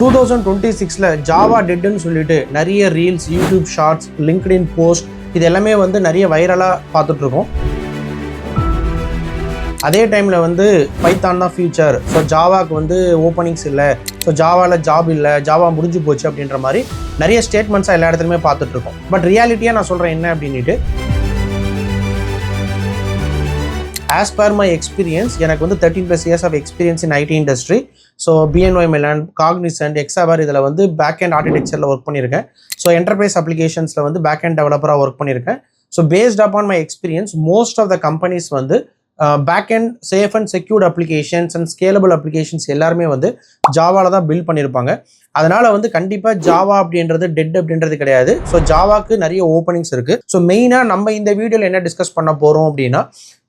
2026ல Java டெட்னு சொல்லிட்டு நிறைய reels, YouTube shorts, LinkedIn post இது எல்லாமே வந்து நிறைய வைரலாக பார்த்துட்டு இருக்கோம். அதே டைமில் வந்து பைத்தான் தான் ஃபியூச்சர், ஸோ ஜாவாக்கு வந்து ஓப்பனிங்ஸ் இல்லை, ஸோ ஜாவாவில் ஜாப் இல்லை, ஜாவா முடிஞ்சு போச்சு அப்படின்ற மாதிரி நிறைய ஸ்டேட்மெண்ட்ஸாக எல்லா இடத்துலையுமே பார்த்துட்ருக்கோம். பட் ரியாலிட்டியாக நான் சொல்கிறேன் என்ன அப்படின்ட்டு, ஆஸ் பர் மை எக்ஸ்பீரியன்ஸ் எனக்கு வந்து 13+ years of experience in IT industry. So BNY Mellon, Cognizant, எக்ஸாவர் இதில் வந்து பேக் அண்ட் ஆர்கிடெக்சரில் ஒர்க் பண்ணியிருக்கேன். ஸோ என்டர்பிரைஸ் அப்ளிகேஷன்ஸில் வந்து பேக் அண்ட் டெவலப்பராக ஒர்க் பண்ணியிருக்கேன். So based upon my experience most of the companies வந்து back and safe and secured applications and scalable applications எல்லாருமே வந்து ஜாவாவில் தான் பில்ட் பண்ணியிருப்பாங்க. அதனால் வந்து கண்டிப்பாக ஜாவா அப்படின்றது டெட் அப்படின்றது கிடையாது. ஸோ ஜாவாக்கு நிறைய ஓப்பனிங்ஸ் இருக்குது. ஸோ மெயினாக நம்ம இந்த வீடியோவில் என்ன டிஸ்கஸ் பண்ண போகிறோம் அப்படின்னா,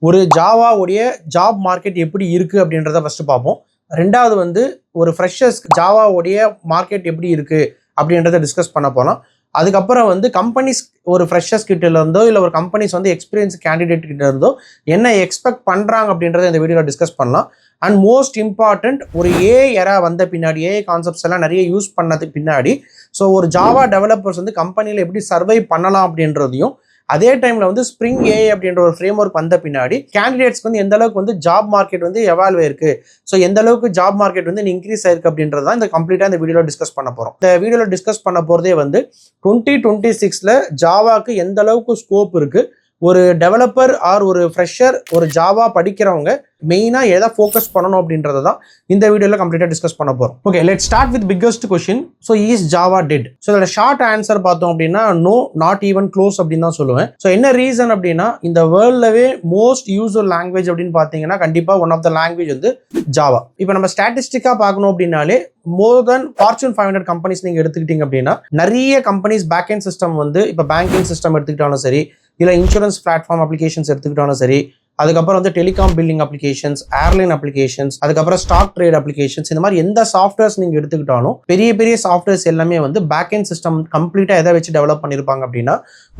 ஒரு ஜாவாவுடைய ஜாப் மார்க்கெட் எப்படி இருக்குது அப்படின்றத ஃபஸ்ட்டு பார்ப்போம். ரெண்டாவது வந்து ஒரு ஃப்ரெஷர்ஸ் ஜாவாவுடைய மார்க்கெட் எப்படி இருக்குது அப்படின்றத டிஸ்கஸ் பண்ண போகலாம். அதுக்கப்புறம் வந்து கம்பெனிஸ் ஒரு ஃப்ரெஷர்ஸ் கிட்ட இருந்தோ இல்லை ஒரு கம்பெனிஸ் வந்து எக்ஸ்பீரியன்ஸ் கேண்டிடேட் கிட்ட இருந்தோ என்ன எக்ஸ்பெக்ட் பண்ணுறாங்க அப்படின்றத இந்த வீடியோவில் டிஸ்கஸ் பண்ணலாம். அண்ட் மோஸ்ட் இம்பார்ட்டன்ட், ஒரு ஏஐ வந்த பின்னாடி, ஏஐ கான்செப்ட்ஸ் எல்லாம் நிறைய யூஸ் பண்ணதுக்கு பின்னாடி ஸோ ஒரு ஜாவா டெவலப்பர்ஸ் வந்து கம்பெனியில் எப்படி சர்வை பண்ணலாம் அப்படின்றதையும், அதே டைமில் வந்து ஸ்ப்ரிங் ஏஐ அப்படின்ற ஒரு ஃப்ரேம் ஒர்க் வந்த பின்னாடி கேண்டிடேட்ஸ்க்கு வந்து எந்த அளவுக்கு வந்து ஜாப் மார்க்கெட் வந்து எவால்வ் ஆயிருக்கு, ஸோ எந்த அளவுக்கு ஜாப் மார்க்கெட் வந்து இன்க்ரீஸ் ஆயிருக்கு அப்படின்றது தான் இந்த கம்ப்ளீட்டாக இந்த வீடியோவில் டிஸ்கஸ் பண்ண போகிறோம். இந்த வீடியோவில் டிஸ்கஸ் பண்ண போகிறதே வந்து 2026ல் ஜாவாக்கு எந்த அளவுக்கு ஸ்கோப் இருக்குது, ஒரு டெவலப்பர் ஆர் ஒரு ஃப்ரெஷர் ஒரு ஜாவா படிக்கிறவங்க மெயினாக எதை ஃபோக்கஸ் பண்ணணும் அப்படின்றத தான் இந்த வீடியோவில் கம்ப்ளீட்டாக டிஸ்கஸ் பண்ண போகிறோம். Okay, let start with biggest question. So is Java dead? So இதோட ஷார்ட் ஆன்சர் பார்த்தோம் அப்படின்னா நோ, நாட் ஈவன் க்ளோஸ் அப்படின்னு தான் சொல்லுவேன். ஸோ என்ன ரீசன் அப்படின்னா, இந்த வேர்ல்ட்லவே மோஸ்ட் யூஸ்ஃபுல் லாங்குவேஜ் அப்படின்னு பார்த்தீங்கன்னா கண்டிப்பாக ஒன் ஆஃப் த லாங்குவேஜ் வந்து ஜாவா. இப்போ நம்ம ஸ்டாட்டிஸ்டிக்காக பார்க்கணும் அப்படின்னாலே மோர் தென் Fortune 500 கம்பெனிஸ் நீங்கள் எடுத்துக்கிட்டீங்க அப்படின்னா நிறைய கம்பெனிஸ் பேக் அண்ட் சிஸ்டம் வந்து, இப்போ பேங்கிங் சிஸ்டம் எடுத்துக்கிட்டாலும் சரி, இல்லை இன்சூரன்ஸ் பிளாட்ஃபார்ம் அப்ளிகேஷன்ஸ் எடுத்துக்கிட்டாலும் சரி, அதுக்கப்புறம் வந்து telecom billing applications, airline applications, அதுக்கப்புறம் ஸ்டாக் ட்ரேட் அப்ளிகேஷன்ஸ், இந்த மாதிரி எந்த சாஃப்ட்வேர்ஸ் நீங்கள் எடுத்துக்கிட்டாலும் பெரிய பெரிய சாஃப்ட்வேர்ஸ் எல்லாமே வந்து பேக் அண்ட் சிஸ்டம் கம்ப்ளீட்டாக எதை வச்சு டெவலப் பண்ணியிருப்பாங்க அப்படின்னா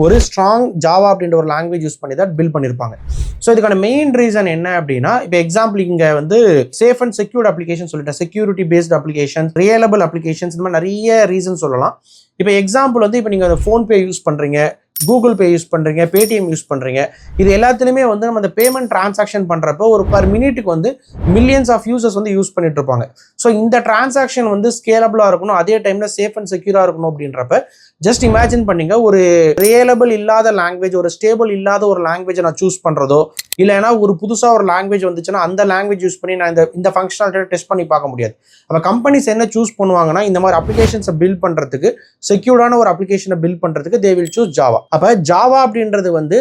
ஒரு ஸ்ட்ராங் ஜாவா அப்படின்ற ஒரு லாங்குவேஜ் யூஸ் பண்ணி தான் பில்ட் பண்ணியிருப்பாங்க. ஸோ இதுக்கான மெயின் ரீசன் என்ன அப்படின்னா, இப்போ எக்ஸாம்பிள் இங்கே வந்து சேஃப் அண்ட் செக்யூர்ட் அப்ளிகேஷன் சொல்லிட்டேன், security based application, reliable applications, இந்த மாதிரி நிறைய ரீசன் சொல்லலாம். இப்போ எக்ஸாம்பிள் வந்து இப்போ நீங்கள் ஃபோன்பே யூஸ் பண்ணுறீங்க, கூகுள் பே யூஸ் பண்ணுறீங்க, பேடிஎம் யூஸ் பண்ணுறீங்க, இது எல்லாத்துலேயுமே வந்து நம்ம அந்த பேமெண்ட் டிரான்சாக்ஷன் பண்ணுறப்போ ஒரு பர் மினிட்டுக்கு வந்து மில்லியன்ஸ் ஆஃப் யூசர்ஸ் வந்து யூஸ் பண்ணிட்டு இருப்பாங்க. ஸோ இந்த டிரான்சாக்ஷன் வந்து ஸ்கேலபிளாக இருக்கணும், அதே டைமில் சேஃப் அண்ட் செக்யூராக இருக்கணும் அப்படின்றப்ப ஜஸ்ட் இமேஜின் பண்ணிங்க, ஒரு ரியலபிள் இல்லாத லாங்குவேஜ், ஒரு ஸ்டேபிள் இல்லாத ஒரு லாங்குவேஜை நான் சூஸ் பண்ணுறதோ, இல்லைன்னா ஒரு புதுசாக ஒரு லாங்குவேஜ் வந்துச்சுன்னா அந்த லாங்குவேஜ் யூஸ் பண்ணி நான் இந்த ஃபங்க்ஷனாலிட்டியை டெஸ்ட் பண்ணி பார்க்க முடியாது. அப்போ கம்பெனிஸ் என்ன சூஸ் பண்ணுவாங்கன்னா, இந்த மாதிரி அப்ளிகேஷன்ஸை பில்ட் பண்ணுறதுக்கு, செக்யூர்டான ஒரு அப்ளிகேஷனை பில்ட் பண்ணுறதுக்கு தே வில் சூஸ் ஜாவா. அப்போ ஜாவா அப்படின்றது வந்து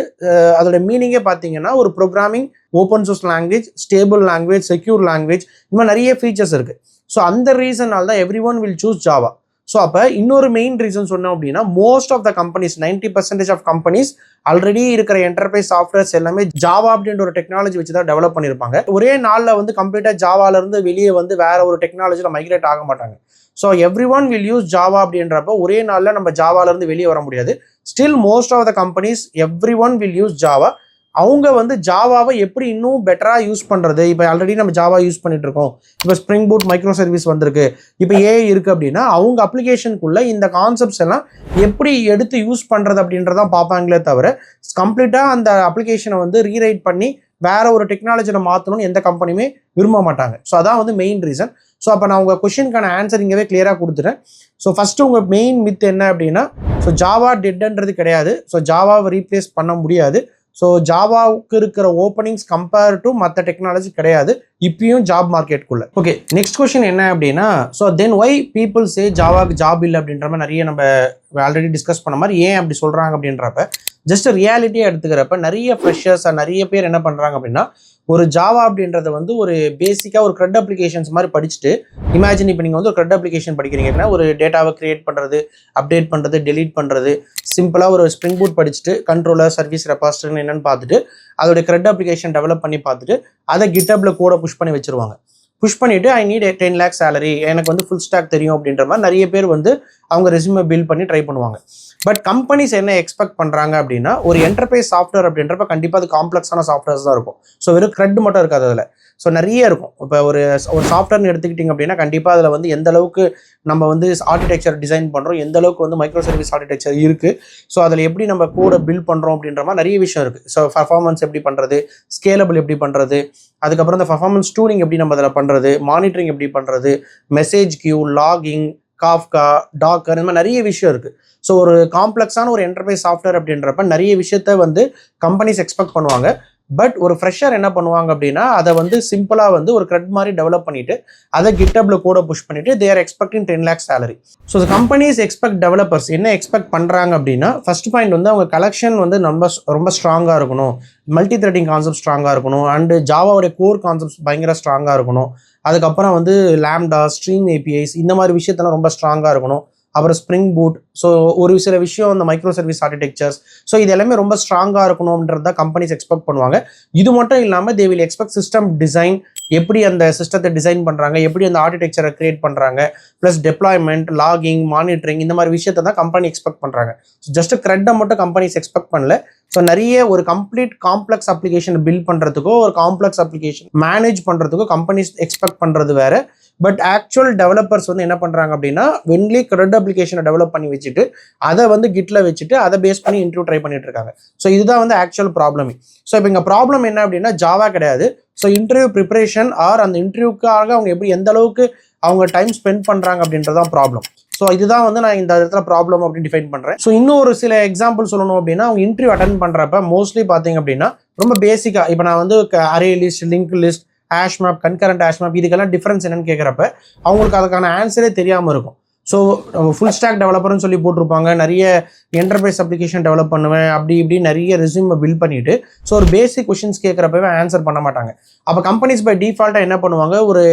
அதோட மீனிங்கே பார்த்தீங்கன்னா ஒரு programming, open source language, stable language, secure language, இந்த மாதிரி நிறைய ஃபீச்சர்ஸ் இருக்குது. ஸோ அந்த ரீசனால் தான் everyone will choose Java. So அப்போ இன்னொரு மெயின் ரீசன் சொன்னோம் அப்படின்னா, most of the companies 90% of companies already இருக்கிற என்டர்பிரைஸ் சாஃப்ட்வேர்ஸ் எல்லாமே ஜாவா அப்படின்ற ஒரு டெக்னாலஜி வச்சு தான் டெவலப் பண்ணியிருப்பாங்க. ஒரே நாளில் வந்து கம்ப்ளீட்டாக ஜாவாலேருந்து வெளியே வந்து வேற ஒரு டெக்னாலஜியில் மைக்ரேட் ஆக மாட்டாங்க. So everyone will use Java அப்படின்றப்ப ஒரே நாளில் நம்ம ஜாவாலேருந்து வெளியே வர முடியாது. Still most of the companies everyone will use Java. அவங்க வந்து ஜாவாவை எப்படி இன்னும் பெட்டராக யூஸ் பண்ணுறது, இப்போ ஆல்ரெடி நம்ம ஜாவா யூஸ் பண்ணிட்டு இருக்கோம், இப்போ ஸ்ப்ரிங் பூட் மைக்ரோ சர்வீஸ் வந்திருக்கு, இப்போ ஏஐ இருக்குது அப்படின்னா அவங்க அப்ளிகேஷனுக்குள்ளே இந்த கான்செப்ட்ஸ் எல்லாம் எப்படி எடுத்து யூஸ் பண்ணுறது அப்படின்றதான் பார்ப்பாங்களே தவிர கம்ப்ளீட்டாக அந்த அப்ளிகேஷனை வந்து ரீரைட் பண்ணி வேற ஒரு டெக்னாலஜியில் மாற்றணும்னு எந்த கம்பெனியுமே விரும்ப மாட்டாங்க. ஸோ அதான் வந்து மெயின் ரீசன். ஸோ அப்போ நான் உங்கள் கொஷினுக்கான ஆன்சர் இங்கேவே கிளியராக கொடுத்துட்டேன். ஸோ ஃபஸ்ட்டு உங்கள் மெயின் மித் என்ன அப்படின்னா, ஸோ ஜாவா டெட்ன்றது கிடையாது. ஸோ ஜாவாவை ரீப்ளேஸ் பண்ண முடியாது. ஸோ ஜாவாவுக்கு இருக்கிற ஓப்பனிங்ஸ் கம்பேர் டு மற்ற டெக்னாலஜி கிடையாது இப்பயும் ஜாப் மார்க்கெட்டுக்குள்ள. ஓகே, நெக்ஸ்ட் கொஸ்டின் என்ன அப்படின்னா, so then why people say ஜாவாக்கு ஜாப் இல்லை அப்படின்ற மாதிரி நிறைய நம்ம ஆல்ரெடி டிஸ்கஸ் பண்ண மாதிரி ஏன் அப்படி சொல்கிறாங்க அப்படின்றப்ப ஜஸ்ட் ரியாலிட்டியாக எடுத்துக்கிறப்ப நிறைய ஃப்ரெஷர்ஸ் நிறைய பேர் என்ன பண்ணுறாங்க அப்படின்னா, ஒரு ஜாவா அப்படின்றத வந்து ஒரு பேசிக்காக ஒரு க்ரெட் அப்ளிகேஷன்ஸ் மாதிரி படிச்சுட்டு, இமேஜின் இப்போ நீங்கள் வந்து ஒரு க்ரெட் அப்ளிகேஷன் படிக்கிறீங்கன்னா ஒரு டேட்டாவை கிரியேட் பண்ணுறது, அப்டேட் பண்ணுறது, டெலீட் பண்ணுறது, சிம்பிளாக ஒரு ஸ்ப்ரிங் பூட் படிச்சுட்டு கண்ட்ரோலர், சர்வீஸ் ரெபாசிட்டரி என்னென்னு பார்த்துட்டு அதோட க்ரெட் அப்ளிகேஷன் டெவலப் பண்ணி பார்த்துட்டு அதை கிட்டப்பில் கூட புஷ் பண்ணி வச்சுருவாங்க. புஷ் பண்ணிவிட்டு ஐ நீட் 10 lakh சேலரி, எனக்கு வந்து ஃபுல் ஸ்டாக் தெரியும் அப்படின்ற மாதிரி நிறைய பேர் வந்து அவங்க ரெஸ்யூமை பில்ட் பண்ணி ட்ரை பண்ணுவாங்க. பட் கம்பெனிஸ் என்ன எக்ஸ்பெக்ட் பண்ணுறாங்க அப்படின்னா, ஒரு என்டர்பிரைஸ் சாஃப்ட்வேர் அப்படின்றப்ப கண்டிப்பாக அது காம்ப்ளெக்ஸான சாஃப்ட்வேர்ஸ் தான் இருக்கும். ஸோ வெறும் க்ரெட் மட்டும் இருக்காது அதில். ஸோ நிறைய இருக்கும். இப்போ ஒரு சாஃப்ட்வேர்னு எடுத்துக்கிட்டிங்க அப்படின்னா கண்டிப்பாக அதில் வந்து எந்த அளவுக்கு நம்ம வந்து ஆர்கிடெக்சர் டிசைன் பண்ணுறோம், எந்த அளவுக்கு வந்து மைக்ரோ சர்வீஸ் ஆர்கிடெக்சர் இருக்குது, ஸோ அதில் எப்படி நம்ம கோடை பில்ட் பண்ணுறோம் அப்படின்ற மாதிரி நிறைய விஷயம் இருக்குது. ஸோ பர்ஃபார்மன்ஸ் எப்படி பண்ணுறது, ஸ்கேலபிள் எப்படி பண்ணுறது, அதுக்கப்புறம் இந்த பர்ஃபார்மன்ஸ் டூனிங் எப்படி நம்ம அதில் பண்ணுறது, மானிட்டரிங் எப்படி பண்ணுறது, message queue, logging, Kafka, Docker, இந்த மாதிரி நிறைய விஷயம் இருக்குது. ஸோ ஒரு காம்ப்ளெக்ஸான ஒரு என்டர்பிரைஸ் சாஃப்ட்வேர் அப்படின்றப்ப நிறைய விஷயத்த வந்து கம்பெனிஸ் எக்ஸ்பெக்ட் பண்ணுவாங்க. பட் ஒரு ஃப்ரெஷர் என்ன பண்ணுவாங்க அப்படின்னா அதை வந்து சிம்பிளாக வந்து ஒரு க்ரெட் மாதிரி டெவலப் பண்ணிட்டு அதை கிட்டப்ல கூட புஷ் பண்ணிட்டு they are expecting 10 lakhs salary. So companies expect developers என்ன எக்ஸ்பெக்ட் பண்ணுறாங்க அப்படின்னா ஃபர்ஸ்ட் பாயிண்ட் வந்து அவங்க கலெக்ஷன் வந்து ரொம்ப ஸ்ட்ராங்காக இருக்கணும், மல்டி த்ரெட்டிங் கான்செப்ட் ஸ்ட்ராங்காக இருக்கணும், அண்டு ஜாவாவுடைய கோர் கான்செப்ட்ஸ் பயங்கர ஸ்ட்ராங்காக இருக்கணும், அதுக்கப்புறம் வந்து லேம்டா, ஸ்ட்ரீம் ஏபிஐஸ் இந்த மாதிரி விஷயத்தெல்லாம் ரொம்ப ஸ்ட்ராங்காக இருக்கணும், அப்புறம் ஸ்ப்ரிங் பூட், ஸோ ஒரு சில விஷயம் இந்த மைக்ரோ சர்வீஸ் ஆர்கிடெக்சர்ஸ், ஸோ இது எல்லாமே ரொம்ப ஸ்ட்ராங்காக இருக்கணும்ன்றது தான் கம்பெனிஸ் எக்ஸ்பெக்ட் பண்ணுவாங்க. இது மட்டும் இல்லாமல் they will expect system design, எப்படி அந்த சிஸ்டத்தை டிசைன் பண்ணுறாங்க, எப்படி அந்த ஆர்கிடெக்சரை கிரியேட் பண்ணுறாங்க, ப்ளஸ் டெப்ளாய்மெண்ட், லாகிங், மானிட்டரிங் இந்த மாதிரி விஷயத்தை தான் கம்பெனி எக்ஸ்பெக்ட் பண்ணுறாங்க. ஸோ ஜஸ்ட் க்ரெட்டை மட்டும் கம்பெனிஸ் எக்ஸ்பெக்ட் பண்ணல. ஸோ நிறைய ஒரு கம்ப்ளீட் காம்ப்ளெக்ஸ் அப்ளிகேஷன் பில்ட் பண்ணுறதுக்கோ ஒரு காம்ப்ளெக்ஸ் அப்ளிகேஷன் மேனேஜ் பண்ணுறதுக்கோ கம்பெனிஸ் எக்ஸ்பெக்ட் பண்ணுறது வேறு. பட் ஆக்சுவல் டெவலப்பர்ஸ் வந்து என்ன பண்ணுறாங்க அப்படின்னா ஒன்லி க்ரெட் அப்ளிகேஷனை டெவலப் பண்ணி வச்சுட்டு அதை வந்து கிட்ல வச்சுட்டு அதை பேஸ் பண்ணி இன்டர்வியூ ட்ரை பண்ணிட்டு இருக்காங்க. ஸோ இதுதான் வந்து ஆக்சுவல் ப்ராப்ளம். ஸோ இப்போ இங்கே ப்ராப்ளம் என்ன அப்படின்னா ஜாவா கிடையாது. ஸோ இன்டர்வியூ ப்ரிப்பரேஷன் ஆர் அந்த இன்டர்வியூக்காக அவங்க எப்படி எந்த அளவுக்கு அவங்க டைம் ஸ்பெண்ட் பண்ணுறாங்க அப்படின்றதான் ப்ராப்ளம். ஸோ இதுதான் வந்து நான் இந்த இடத்துல ப்ராப்ளம் அப்படின்னு டிஃபைன் பண்ணுறேன். ஸோ இன்னும் ஒரு சில எக்ஸாம்பிள் சொல்லணும் அப்படின்னா அவங்க இன்டர்வியூ அட்டன் பண்ணுறப்ப மோஸ்ட்லி பார்த்தீங்க அப்படின்னா ரொம்ப பேசிக்காக இப்போ நான் வந்து array list, link list, hash map, concurrent hash map இதுக்கெல்லாம் டிஃபரன்ஸ் என்னன்னு கேட்குறப்ப அவங்களுக்கு அதுக்கான ஆன்சரே தெரியாமல் இருக்கும். ஸோ ஃபுல் ஸ்டாக் டெவலப்பர்னு சொல்லி போட்டிருப்பாங்க, நிறைய என்டர்பிரைஸ் அப்ளிகேஷன் டெவலப் பண்ணுவேன் அப்படி இப்படி நிறைய ரெஸ்யூமை பில்ட் பண்ணிட்டு ஸோ ஒரு பேசிக் கொஷின்ஸ் கேட்குறப்பவே ஆன்சர் பண்ண மாட்டாங்க. அப்போ கம்பெனிஸ் பை டிஃபால்ட்டாக என்ன பண்ணுவாங்க, ஒரு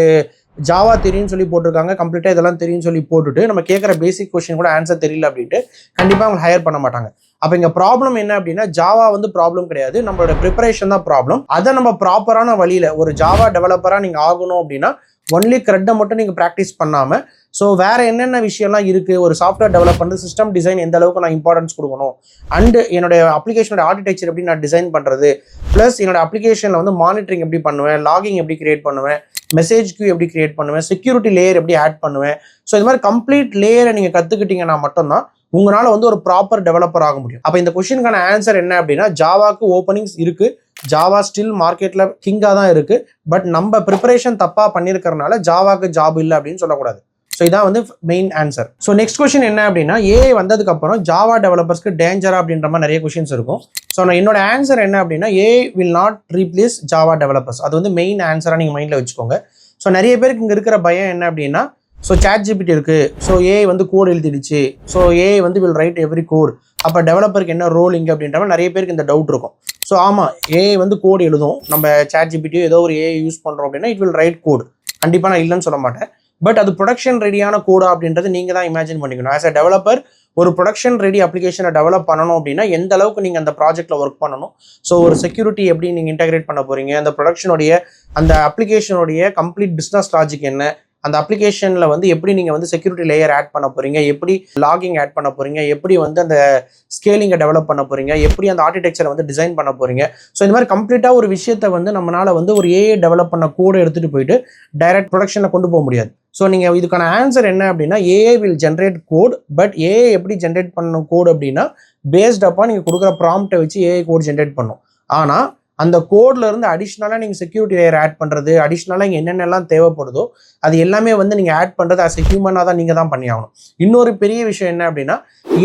ஜாவா தெரியும்னு சொல்லி போட்டிருக்காங்க, கம்ப்ளீட்டாக இதெல்லாம் தெரியும்னு சொல்லி போட்டுட்டு நம்ம கேட்குற பேசிக் கொஸ்டின் கூட ஆன்சர் தெரியல அப்படின்ட்டு கண்டிப்பாக அவங்க ஹையர் பண்ண மாட்டாங்க. அப்போ இங்கே ப்ராப்ளம் என்ன அப்படின்னா ஜாவா வந்து ப்ராப்ளம் கிடையாது, நம்மளோட ப்ரிப்பரேஷன் தான் ப்ராப்ளம். அதை நம்ம ப்ராப்பரான வழியில் ஒரு ஜாவா டெவலப்பராக நீங்கள் ஆகணும் அப்படின்னா ஒன்லி க்ரெட்டை மட்டும் நீங்கள் ப்ராக்டிஸ் பண்ணாமல் ஸோ வேறு என்னென்ன விஷயம்லாம் இருக்குது, ஒரு சாஃப்ட்வேர் டெவலப் பண்ணுறது, சிஸ்டம் டிசைன் எந்த அளவுக்கு நான் இம்பார்ட்டன்ஸ் கொடுக்கணும், அண்டு என்னுடைய அப்ளிகேஷனோட ஆர்கிடெக்சர் எப்படி நான் டிசைன் பண்ணுறது, ப்ளஸ் என்னோட அப்ளிகேஷனில் வந்து மானிட்டரிங் எப்படி பண்ணுவேன், லாகிங் எப்படி கிரியேட் பண்ணுவேன், மெசேஜ் கியூ எப்படி கிரியேட் பண்ணுவேன், செக்யூரிட்டி லேயர் எப்படி ஆட் பண்ணுவேன். ஸோ இது மாதிரி கம்ப்ளீட் லேயரை நீங்கள் கற்றுக்கிட்டீங்கன்னா மட்டும்தான் உங்களால் வந்து ஒரு ப்ராப்பர் டெவலப்பர் ஆக முடியும். அப்போ இந்த கொஸ்டினுக்கான ஆன்சர் என்ன அப்படின்னா ஜாவாக்கு ஓப்பனிங்ஸ் இருக்குது, ஜாவா ஸ்டில் மார்க்கெட்டில் கிங்காக தான் இருக்குது, பட் நம்ம ப்ரிப்பரேஷன் தப்பாக பண்ணியிருக்கிறனால ஜாவாக்கு ஜாப் இல்லை அப்படின்னு சொல்லக்கூடாது. ஸோ இதான் வந்து main answer. So next question என்ன அப்படின்னா ஏஐ வந்ததுக்கப்புறம் ஜாவா டெவலப்பர்ஸ்க்கு டேஞ்சரா அப்படின்ற மாதிரி நிறைய கொஸ்டின்ஸ் இருக்கும். ஸோ நான் என்னோட ஆன்சர் என்ன அப்படின்னா AI will not replace Java developers. அது வந்து மெயின் ஆன்சராக நீங்கள் மைண்டில் வச்சுக்கோங்க. ஸோ நிறைய பேருக்கு இங்கே இருக்கிற பயம் என்ன அப்படின்னா ஸோ ChatGPT இருக்குது, ஸோ ஏஐ வந்து கோட் எழுதிடுச்சு, ஸோ ஏஐ வந்து வில் ரைட் எவ்ரி கோட், அப்போ டெவலப்பருக்கு என்ன ரோல் இங்கே அப்படின்ற மாதிரி நிறைய பேருக்கு இந்த டவுட் இருக்கும். ஸோ ஆமாம், ஏஐ வந்து கோட் எழுதும், நம்ம ChatGPT ஏதோ ஒரு ஏஐ யூஸ் பண்ணுறோம் அப்படின்னா இட் வில் ரைட் கோட், கண்டிப்பாக நான் இல்லைன்னு சொல்ல மாட்டேன். பட் அது ப்ரொடக்ஷன் ரெடியான கோடா அப்படின்றது நீங்கள் தான் இமேஜின் பண்ணிக்கணும். ஆஸ் அ டெவலப்பர் ஒரு ப்ரொடக்ஷன் ரெடி அப்ளிகேஷனை டெவலப் பண்ணணும் அப்படின்னா எந்த அளவுக்கு நீங்கள் அந்த ப்ராஜெக்ட்டில் ஒர்க் பண்ணணும், ஸோ ஒரு செக்யூரிட்டி எப்படி நீங்கள் இன்டெகிரேட் பண்ண போகிறீங்க, அந்த ப்ரொடக்ஷனுடைய அந்த அப்ளிகேஷனுடைய கம்ப்ளீட் பிஸ்னஸ் லாஜிக் என்ன, அந்த அப்ளிகேஷனில் வந்து எப்படி நீங்கள் வந்து செக்யூரிட்டி லேயர் ஆட் பண்ண போகிறீங்க, எப்படி லாகிங் ஆட் பண்ண போகிறீங்க, எப்படி வந்து அந்த ஸ்கேலிங்கை டெவலப் பண்ண போகிறீங்க, எப்படி அந்த ஆர்கிடெக்சரை வந்து டிசைன் பண்ண போகிறீங்க. ஸோ இந்த மாதிரி கம்ப்ளீட்டாக ஒரு விஷயத்தை வந்து நம்மளால் வந்து ஒரு ஏஐ டெவலப் பண்ண கோடை எடுத்துகிட்டு போயிட்டு டைரக்ட் ப்ரொடக்ஷனில் கொண்டு போக முடியாது. ஸோ நீங்கள் இதுக்கான ஆன்சர் என்ன அப்படின்னா AI will generate code, but AI எப்படி ஜென்ரேட் பண்ணணும் கோட் அப்படின்னா பேஸ்ட் அப்பா நீங்கள் கொடுக்குற ப்ராம்ப்டை வச்சு ஏஐ கோட் ஜென்ரேட் பண்ணும். ஆனால் அந்த கோட்ல இருந்து அடிஷ்னலாக நீங்கள் செக்யூரிட்டி லேயர் ஆட் பண்ணுறது, அடிஷ்னலாக இங்கே என்னென்னலாம் தேவைப்படுதோ அது எல்லாமே வந்து நீங்கள் ஆட் பண்ணுறது ஆஸ் எ ஹியூமனாக தான் நீங்கள் தான் பண்ணி ஆகணும். இன்னொரு பெரிய விஷயம் என்ன அப்படின்னா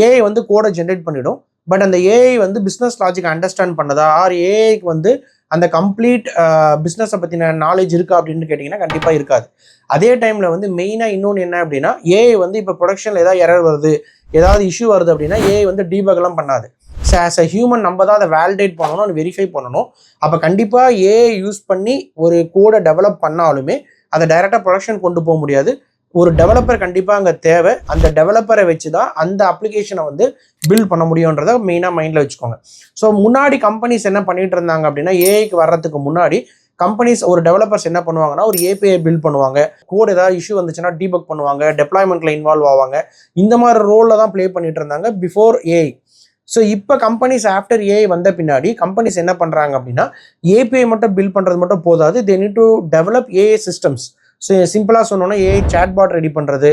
ஏஐ வந்து கோடை ஜென்ரேட் பண்ணிடும், பட் அந்த ஏஐ வந்து பிஸ்னஸ் லாஜிக் அண்டர்ஸ்டாண்ட் பண்ணதா ஆர் ஏஐக்கு வந்து அந்த கம்ப்ளீட் பிஸ்னஸை பற்றின நாலேஜ் இருக்கா அப்படின்னு கேட்டிங்கன்னா கண்டிப்பாக இருக்காது. அதே டைமில் வந்து மெயினாக இன்னொன்று என்ன அப்படின்னா ஏஐ வந்து இப்போ ப்ரொடக்ஷனில் ஏதாவது எரர் வருது, ஏதாவது இஷ்யூ வருது அப்படின்னா ஏஐ வந்து டீபக்லாம் பண்ணாது. ஸோ ஆஸ் அ ஹியூமன் நம்ம தான் அதை வேலிடேட் பண்ணணும், வெரிஃபை பண்ணணும். அப்போ கண்டிப்பாக ஏஐ யூஸ் பண்ணி ஒரு கோடை டெவலப் பண்ணாலுமே அதை டைரெக்டாக ப்ரொடக்ஷன் கொண்டு போக முடியாது. ஒரு டெவலப்பர் கண்டிப்பாக அங்கே தேவை, அந்த டெவலப்பரை வச்சு தான் அந்த அப்ளிகேஷனை வந்து பில்ட் பண்ண முடியுன்றதை மெயினாக மைண்டில் வச்சுக்கோங்க. ஸோ முன்னாடி கம்பெனிஸ் என்ன பண்ணிட்டு இருந்தாங்க அப்படின்னா ஏஐக்கு வர்றதுக்கு முன்னாடி கம்பெனிஸ் ஒரு டெவலப்பர்ஸ் என்ன பண்ணுவாங்கன்னா ஒரு ஏபிஐ பில்ட் பண்ணுவாங்க, கோட் ஏதாவது இஷ்யூ வந்துச்சுன்னா டீபக் பண்ணுவாங்க, டெப்ளாய்மெண்ட்டில் இன்வால்வ் ஆவாங்க, இந்த மாதிரி ரோலில் தான் ப்ளே பண்ணிட்டு இருந்தாங்க பிஃபோர் ஏஐ. ஸோ இப்போ கம்பெனிஸ் ஆஃப்டர் ஏஐ வந்த பின்னாடி கம்பெனிஸ் என்ன பண்ணுறாங்க அப்படின்னா ஏபிஐ மட்டும் பில்ட் பண்ணுறது மட்டும் போதாது, they need to develop AI systems. So சிம்பிளாக சொன்னோன்னா ஏஐ சாட்பாட் ரெடி பண்ணுறது,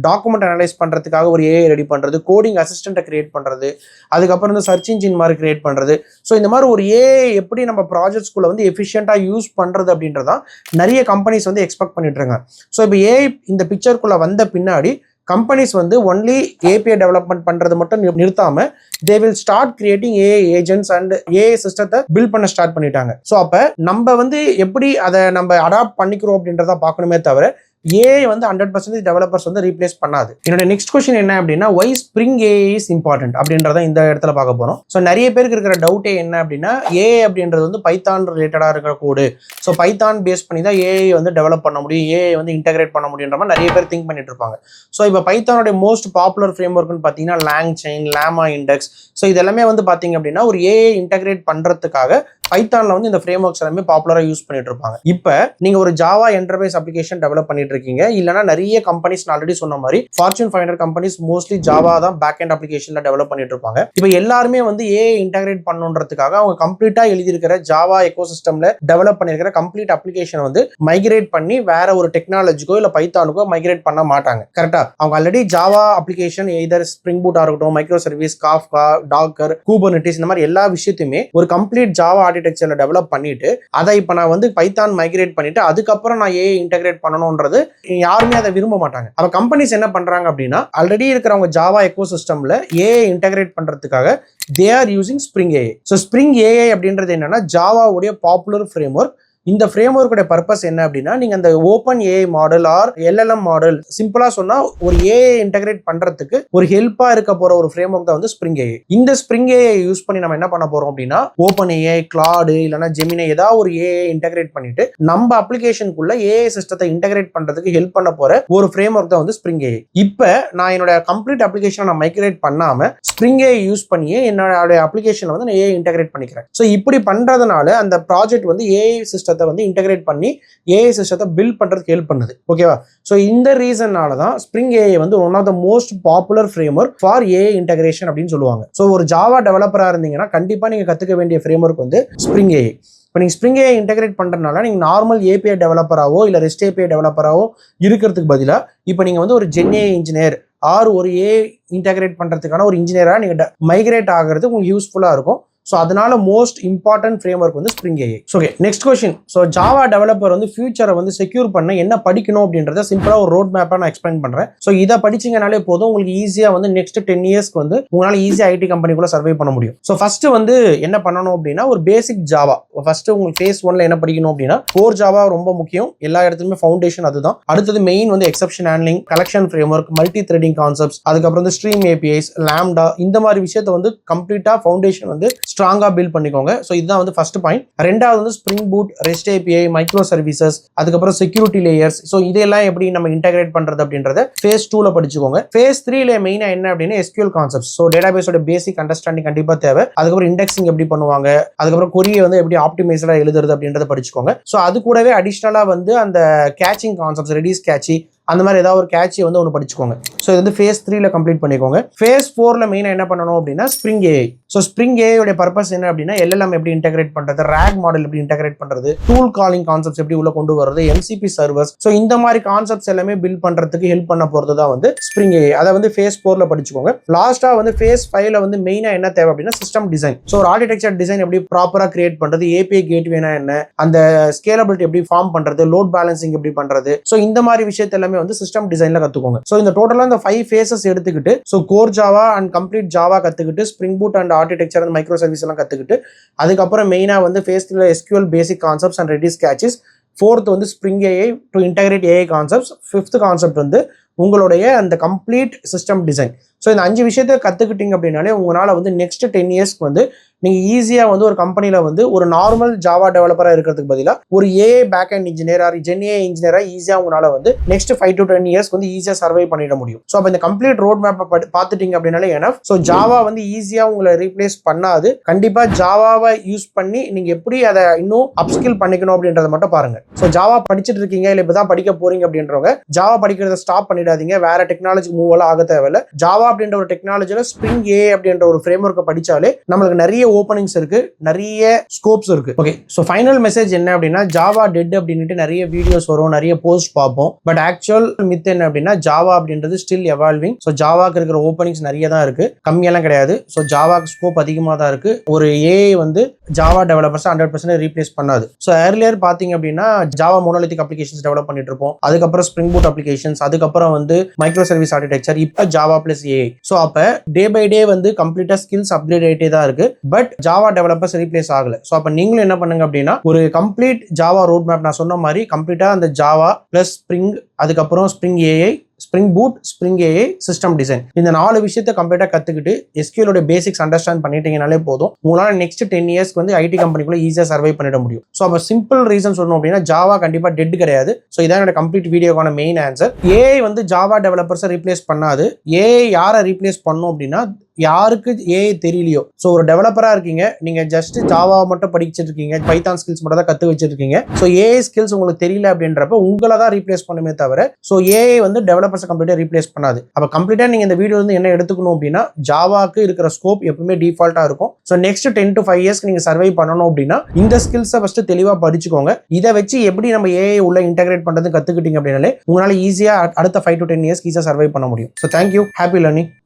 டாக்குமெண்ட் அனலைஸ் பண்ணுறதுக்காக ஒரு ஏஐ ரெடி பண்ணுறது, கோடிங் அசிஸ்டண்ட்டை கிரியேட் பண்ணுறது, அதுக்கப்புறம் வந்து சர்ச் இன்ஜின் மாதிரி கிரியேட் பண்ணுறது. ஸோ இந்த மாதிரி ஒரு ஏஐ எப்படி நம்ம ப்ராஜெக்ட்ஸ்குள்ளே வந்து எஃபிஷியண்ட்டாக யூஸ் பண்ணுறது அப்படின்றதான் நிறைய கம்பெனிஸ் வந்து எக்ஸ்பெக்ட் பண்ணிட்டு இருக்காங்க. ஸோ இப்போ ஏஐ இந்த பிக்சருக்குள்ளே வந்த பின்னாடி கம்பெனிஸ் வந்து ஒன்லி ஏபிஐ டெவலப்மெண்ட் பண்ணுறது மட்டும் நிறுத்தாமல் they will start creating AI agents and AI சிஸ்டத்தை பில்ட் பண்ண ஸ்டார்ட் பண்ணிட்டாங்க. ஸோ அப்போ நம்ம வந்து எப்படி அதை நம்ம அடாப்ட் பண்ணிக்கிறோம் அப்படின்றத பார்க்கணுமே தவிர ஏஐ வந்து 100% டெவலப்பர்ஸ் வந்து ரீப்ளேஸ் பண்ணாது. என்னோட நெக்ஸ்ட் கொஸ்டின் என்ன அப்படின்னா why spring AI is important அப்படின்றத இந்த இடத்துல பார்க்க போகிறோம். ஸோ நிறைய பேருக்கு இருக்கிற டவுட்டே என்ன அப்படின்னா ஏஐ அப்படின்றது வந்து பைத்தான் ரிலேட்டடாக இருக்கிற கோடு. ஸோ பைத்தான் பேஸ் பண்ணி தான் ஏஐ வந்து டெவலப் பண்ண முடியும், ஏஐ வந்து இன்டெகிரேட் பண்ண முடியுன்ற மாதிரி நிறைய பேர் திங்க் பண்ணிட்டு இருப்பாங்க. ஸோ இப்போ பைத்தானுடைய மோஸ்ட் பாப்புலர் ஃப்ரேம் ஒர்க்னு பார்த்தீங்கன்னா லாங் செயின், லாமா இண்டெக்ஸ். ஸோ இது எல்லாமே வந்து பார்த்தீங்க அப்படின்னா ஒரு ஏஐ இன்டெகிரேட் பண்ணுறதுக்காக பைத்தான்ல வந்து இந்த ஃப்ரேம் ஒர்க்ஸ் எல்லாமே பாப்புலராக யூஸ் பண்ணிட்டு இருப்பாங்க. இப்போ நீங்க ஒரு ஜாவா என்டர்பிரைஸ் அப்ளிகேஷன் டெவலப் பண்ணிட்டு இருக்கீங்க, இல்லைனா நிறைய கம்பெனிஸ் ஆல்ரெடி சொன்ன மாதிரி ஃபார்ச்சூன் 500 கம்பெனிஸ் மோஸ்ட்லி ஜாவா தான் பேக் அண்ட் அப்ளிகேஷன்ல டெவலப் பண்ணிட்டு இருப்பாங்க. இப்போ எல்லாருமே வந்து ஏஐ இன்டெகிரேட் பண்ணுன்றதுக்காக அவங்க கம்ப்ளீட்டா எழுதியிருக்கிற ஜாவா எக்கோசிஸ்டம்ல டெவலப் பண்ணிருக்கிற கம்ப்ளீட் அப்ளிகேஷன் வந்து மைக்ரேட் பண்ணி வேற ஒரு டெக்னாலஜிக்கோ இல்ல பைத்தானுக்கோ மைக்ரேட் பண்ண மாட்டாங்க. கரெக்டா? அவங்க already Java application either spring பூட்டா இருக்கட்டும், micro service, Kafka, Docker, Kubernetes, இந்த மாதிரி எல்லா விஷயத்தையுமே ஒரு கம்ப்ளீட் ஜாவா ஆர்கிடெக்சர்ல டெவலப் பண்ணிட்டு அதை இப்போ நான் வந்து பைத்தான் மைக்ரேட் பண்ணிட்டு அதுக்கப்புறம் நான் ஏஐ இன்டெகிரேட் பண்ணணும்ன்றது யாருமே அதை விரும்ப மாட்டாங்க. அப்ப கம்பெனிஸ் என்ன பண்றாங்க அப்படின்னா ஆல்ரெடி இருக்கிறவங்க ஜாவா எக்கோசிஸ்டம்ல ஏஐ இன்டெகிரேட் பண்றதுக்காக they are using spring AI. So spring AI அப்படின்றது என்னன்னா ஜாவாவுடைய பாப்புலர் ஃப்ரேம் ஒர்க். இந்த ஃப்ரேம் ஒர்க்குடைய பர்பஸ் என்ன அப்படின்னா நீங்க அந்த open AI model or LLM model சிம்பிளா சொன்னா ஒரு ஏஐ இன்டெகிரேட் பண்றதுக்கு ஒரு ஹெல்ப்பா இருக்க போற ஒரு ஃப்ரேம் ஒர்க் தான் வந்து ஸ்ப்ரிங் ஏஐ. இந்த ஸ்ப்ரிங் ஏஐ யூஸ் பண்ணி நம்ம என்ன பண்ண போறோம் அப்படின்னா ஓப்பன் ஏஐ, கிளாடு, இல்லைன்னா ஜெமினி ஏதாவது ஒரு ஏஐ இன்டெகிரேட் பண்ணிட்டு நம்ம அப்ளிகேஷனுக்குள்ள ஏஐ சிஸ்டத்தை இன்டெகிரேட் பண்றதுக்கு ஹெல்ப் பண்ண போற ஒரு ஃப்ரேம் ஒர்க் தான் வந்து ஸ்ப்ரிங் ஏஐ. இப்போ நான் என்னோட கம்ப்ளீட் அப்ளிகேஷனை நான் மைக்ரேட் பண்ணாம ஸ்ப்ரிங் ஏஐ யூஸ் பண்ணியே என்னோட அப்ளிகேஷன்ல வந்து நான் ஏஐ இன்டெகிரேட் பண்ணிக்கிறேன். ஸோ இப்படி பண்றதுனால அந்த ப்ராஜெக்ட் வந்து ஏஐ சிஸ்டத்தை வந்து இன்டெகிரேட் பண்ணி ஏஐ சிஸ்டத்தை பில்ட் பண்றதுக்கு ஹெல்ப் பண்ணுது. ஓகேவா? ஸோ இந்த ரீசன்னால தான் ஸ்ப்ரிங் ஏஐ வந்து one of the most popular framework for AI integration அப்படின்னு சொல்லுவாங்க. ஸோ ஒரு ஜாவா டெவலப்பரா இருந்தீங்கன்னா கண்டிப்பா நீங்க கத்துக்க வேண்டிய ஃப்ரேம் ஒர்க் வந்து ஸ்ப்ரிங் ஏஐ. இப்போ நீங்கள் ஸ்ப்ரிங் ஏஐ இன்டெகிரேட் பண்ணுறதுனால நீங்கள் நார்மல் ஏபிஐ டெவலப்பராவோ இல்லை ரெஸ்ட் ஏபிஐ டெவலப்பராவோ இருக்கிறதுக்கு பதிலாக இப்போ நீங்கள் வந்து ஒரு ஜென்ஏ இன்ஜினியர் ஆர் ஒரு ஏஐ இன்டெகிரேட் பண்ணுறதுக்கான ஒரு இன்ஜினியராக நீங்கள் மைக்ரேட் ஆகிறது உங்களுக்கு யூஸ்ஃபுல்லாக இருக்கும். ஸோ அதனால மோஸ்ட் இம்பார்ட்டன்ட் ஃப்ரேம் ஒர்க் வந்து spring AI. Okay, next question. So Java developer வந்து ஃபியூச்சரை வந்து செக்யூர் பண்ண என்ன படிக்கணும் அப்படின்றத சிம்பிளா ஒரு ரோட் மேப்பா நான் எக்ஸ்பிளைன் பண்றேன். ஸோ இதை படிச்சீங்கனாலே போதும், உங்களுக்கு ஈஸியா வந்து நெக்ஸ்ட் 10 இயர்ஸ்க்கு வந்து உங்களால ஈஸியா ஐடி கம்பெனிக்குள்ள சர்வே பண்ண முடியும். ஸோ ஃபர்ஸ்ட் வந்து என்ன பண்ணணும் அப்படின்னா ஒரு பேசிக் ஜாவா. ஃபர்ஸ்ட் உங்களுக்கு ஃபேஸ் 1ல என்ன படிக்கணும் அப்படின்னா கோர் ஜாவா ரொம்ப முக்கியம், எல்லா இடத்துலயுமே ஃபவுண்டேஷன் அதுதான். அடுத்தது மெயின் வந்து exception handling, collection frame work, multi threading concepts, அதுக்கப்புறம் வந்து ஸ்ட்ரீம் ஏபிஐஸ், லாம்டா, இந்த மாதிரி விஷயத்தை வந்து கம்ப்ளீட்டா ஃபவுண்டேஷன் வந்து ஸ்ட்ராங்கா பில்ட் பண்ணி. ஸோ இதுதான் வந்து ஃபர்ஸ்ட் பாயிண்ட். ரெண்டாவது வந்து spring boot, rest API, micro services, அதுக்கப்புறம் செக்யூரிட்டி லேயர்ஸ். ஸோ இதெல்லாம் எப்படி நம்ம இன்டெகிரேட் பண்றது அப்படின்றத ஃபேஸ் 2ல படிச்சுக்கோங்க. ஃபேஸ் 3ல மெயினா என்ன அப்படின்னா எஸ்கியூஎல் கான்செப்ட்ஸ். ஸோ டேட்டாபேஸோட பேசிக் அண்டர்ஸ்டாண்டிங் கண்டிப்பா தேவை. அதுக்கப்புறம் இண்டெக்ஸிங் எப்படி பண்ணுவாங்க, அதுக்கப்புறம் கொரியை வந்து எப்படி ஆப்டிமைஸ்டா எழுதுறது அப்படின்றத படிச்சுக்கோங்க. ஸோ அது கூடவே அடிஷனலா வந்து அந்த கேச்சிங் கான்செப்ட்ஸ், ரெடியூஸ் கேட்சி, அந்த மாதிரி ஏதாவது ஒரு கேட்சி வந்து ஒன்று படிச்சுக்கோங்க. ஸோ இது வந்து ஃபேஸ் 3ல கம்ப்ளீட் பண்ணிக்கோங்க. ஃபேஸ் 4ல மெயினாக என்ன பண்ணணும் அப்படின்னா ஸ்ப்ரிங் ஏஐ. ஸோ ஸ்ப்ரிங் ஏஐயோட பர்பஸ் என்ன அப்படின்னா எல்எல்எம் எப்படி இன்டெகிரேட் பண்றது, ரேக் மாடல் எப்படி இன்டெகிரேட் பண்றது, டூல் காலிங் கான்செப்ட்ஸ் எப்படி உள்ள கொண்டு வரது, எம்சிபி சர்வர்ஸ். ஸோ இந்த மாதிரி கான்செப்ட்ஸ் எல்லாமே பில்ட் பண்றதுக்கு ஹெல்ப் பண்ண போறது தான் வந்து ஸ்ப்ரிங் ஏஐ. அதை வந்து ஃபேஸ் 4ல படிச்சுக்கோங்க. லாஸ்டா வந்து ஃபேஸ் 5ல வந்து மெயினா என்ன தேவை அப்படின்னா சிஸ்டம் டிசைன். ஸோ ஒரு ஆர்கிடெக்சர் டிசைன் எப்படி ப்ராப்பரா கிரியேட் பண்றது, ஏபிஐ கேட்வேனா என்ன, அந்த ஸ்கேலபிலிட்டி எப்படி ஃபார்ம் பண்றது, லோட் பேலன்சிங் எப்படி பண்றது. ஸோ இந்த மாதிரி விஷயத்த எல்லாமே வந்து சிஸ்டம் டிசைன்ல கத்துக்கோங்க. சோ இந்த டோட்டலா இந்த 5 ஃபேசஸ் எடுத்துக்கிட்டு so core Java and complete Java கத்துக்கிட்டு spring boot and architecture and micro service எல்லாம் கத்துக்கிட்டு அதுக்கப்புறம் மெயினா வந்து ஃபேஸ் 3ல SQL basic concepts and Redis caches, 4th வந்து spring AI to integrate AI concepts, 5th concept வந்து உங்களுடைய அந்த கம்ப்ளீட் சிஸ்டம் டிசைன். ஸோ இந்த 5 விஷயத்தை கத்துக்கிட்டீங்க அப்படின்னாலே உங்களால வந்து நெக்ஸ்ட் 10 இயர்ஸ்க்கு வந்து நீங்க ஈஸியா வந்து ஒரு கம்பெனில வந்து ஒரு நார்மல் ஜாவா டெவலப்பரா இருக்கிறதுக்கு பதிலா ஒரு AI back and engineer or GenAI இன்ஜினியரா ஈஸியா உங்களால வந்து நெக்ஸ்ட் 5 to 10 இயர்ஸ் வந்து ஈஸியா சர்வை பண்ணிட முடியும். ஸோ அப்ப இந்த கம்ப்ளீட் ரோட் மேப்பை பார்த்துட்டீங்க அப்படின்னாலே எனஃப். ஸோ ஜாவா வந்து ஈஸியா உங்களை ரீப்ளேஸ் பண்ணாது. கண்டிப்பா ஜாவாவை யூஸ் பண்ணி நீங்க எப்படி அதை இன்னும் அப்ஸ்கில் பண்ணிக்கணும் அப்படின்றத மட்டும் பாருங்க. ஸோ ஜாவா படிச்சுட்டு இருக்கீங்க இல்ல இப்பதான் படிக்க போறீங்க அப்படின்றவங்க ஜாவா படிக்கிறத ஸ்டாப் பண்ணிடாதீங்க. வேற டெக்னாலஜி மூவ் எல்லாம் ஆக தேவையில்ல. ஜாவா அப்படின்ற ஒரு டெக்னாலஜில ஸ்ப்ரிங் ஏ அப்படின்ற ஒரு ஃப்ரேம் ஒர்க்கை படிச்சாலே நம்மளுக்கு நிறைய ஓப்பனிங்ஸ் இருக்கு, நிறைய ஸ்கோப்ஸ் இருக்கு. ஓகே, ஸோ ஃபைனல் மெசேஜ் என்ன அப்படின்னா ஜாவா டெட் அப்படின்ட்டு நிறைய வீடியோஸ் வரும், நிறைய போஸ்ட் பார்ப்போம். பட் ஆக்சுவல் மித் என்ன அப்படின்னா ஜாவா அப்படின்றது ஸ்டில் எவால்விங். ஸோ ஜாவாக்கு இருக்கிற ஓப்பனிங்ஸ் நிறைய தான் இருக்கு, கம்மியெல்லாம் கிடையாது. ஸோ ஜாவாக்கு ஸ்கோப் அதிகமாக தான் இருக்கு. ஒரு ஏஐ வந்து ஜாவா டெவலப்பர்ஸ் 100% ரீப்ளேஸ் பண்ணாது. ஸோ ஏர்லியர் பாத்தீங்க அப்படின்னா ஜாவா மோனோலித்திக் அப்ளிகேஷன்ஸ் டெவலப் பண்ணிட்டு இருப்போம். அதுக்கப்புறம் ஸ்ப்ரிங் பூட் அப்ளிகேஷன்ஸ், அதுக்கப்புறம் வந்து மைக்ரோ சர்வீஸ் ஆர்கிடெக்சர், இப்போ ஜாவா பிளஸ் ஏஐ. ஸோ அப்ப டே பை டே வந்து கம்ப்ளீட்டா ஸ்கில்ஸ் அப்கிரேட் ஆகிட்டே தான் இருக்கு. பட் ஜாவா டெவலப்பர்ஸ் ரீப்ளேஸ் ஆகல. ஸோ அப்ப நீங்களும் என்ன பண்ணுங்க அப்படின்னா ஒரு கம்ப்ளீட் ஜாவா ரோட் மேப் நான் சொன்ன மாதிரி கம்ப்ளீட்டா அந்த ஜாவா பிளஸ் ஸ்ப்ரிங், அதுக்கப்புறம் spring AI, spring boot, spring AI, system design, இந்த 4 விஷயத்தை கம்ப்ளீட்டா கத்துக்கிட்டு எஸ்கியூஎல் பேசிக்ஸ் அண்டர்ஸ்டாண்ட் பண்ணிட்டீங்கனாலே போதும். உங்களால நெக்ஸ்ட் 10 இயர்ஸ்க்கு வந்து ஐடி கம்பெனிக்குள்ள ஈஸியா சர்வை பண்ணிட முடியும். ஸோ அப்ப சிம்பிள் ரீசன் சொல்லணும் அப்படின்னா ஜாவா கண்டிப்பா டெட் கிடையாது. ஸோ இதான் என்னோட கம்ப்ளீட் வீடியோக்கான மெயின் ஆன்சர். ஏஐ வந்து ஜாவா டெவலப்பர்ஸை ரீப்ளேஸ் பண்ணாது. ஏஐ யாரை ரீப்ளேஸ் பண்ணும் அப்படின்னா யாருக்கு ஏஐ தெரியலையோ. ஸோ ஒரு டெவலப்பரா இருக்கீங்க, நீங்க ஜஸ்ட் ஜாவாவை மட்டும் படிச்சுட்டு இருக்கீங்க, பைத்தான் ஸ்கில்ஸ் மட்டும் தான் கத்து வச்சிருக்கீங்க. ஸோ ஏஐ ஸ்கில்ஸ் உங்களுக்கு தெரியல அப்படின்றப்ப உங்களை தான் ரீப்ளேஸ் பண்ணுமே தவிர ஸோ ஏஐ வந்து டெவலப்பர்ஸை கம்ப்ளீட்டா ரீப்ளேஸ் பண்ணாது. அப்ப கம்ப்ளீட்டா நீங்க இந்த வீடியோ வந்து என்ன எடுத்துக்கணும் அப்படின்னா ஜாவாக்கு இருக்கிற ஸ்கோப் எப்பவுமே டிஃபால்ட்டா இருக்கும். ஸோ நெக்ஸ்ட் 10 to 5 இயர்ஸ்க்கு நீங்க சர்வை பண்ணணும் அப்படின்னா இந்த ஸ்கில்ஸை ஃபர்ஸ்ட் தெளிவா படிச்சுக்கோங்க. இதை வச்சு எப்படி நம்ம ஏஐ உள்ள இன்டெகிரேட் பண்றது கத்துக்கிட்டீங்க அப்படின்னாலே உங்களால ஈஸியா அடுத்த 5 to 10 இயர்ஸ்க்கு ஈஸியா சர்வை பண்ண முடியும். So thank you, happy learning.